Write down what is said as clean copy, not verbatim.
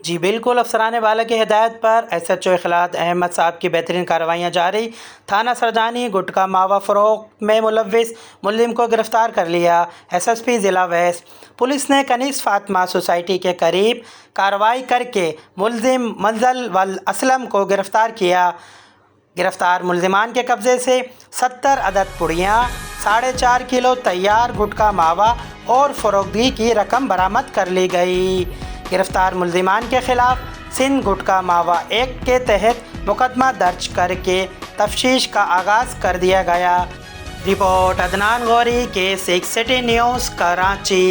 جی بالکل، افسران بالا کی ہدایت پر SHO اخلاق احمد صاحب کی بہترین کارروائیاں جاری۔ تھانہ سرجانی گٹکا ماوا فروغ میں ملوث ملزم کو گرفتار کر لیا۔ SSP ضلع ویسٹ پولیس نے کنیز فاطمہ سوسائٹی کے قریب کارروائی کر کے ملزم منزل والاسلم کو گرفتار کیا۔ گرفتار ملزمان کے قبضے سے 70 عدد پڑیاں، 4.5 کلو تیار گٹکا ماوا اور فروختی کی رقم برآمد کر لی گئی۔ گرفتار ملزمان کے خلاف سندھ گٹکا ماوا ایکٹ کے تحت مقدمہ درج کر کے تفتیش کا آغاز کر دیا گیا۔ رپورٹ عدنان غوری کے 6 سٹی نیوز کراچی۔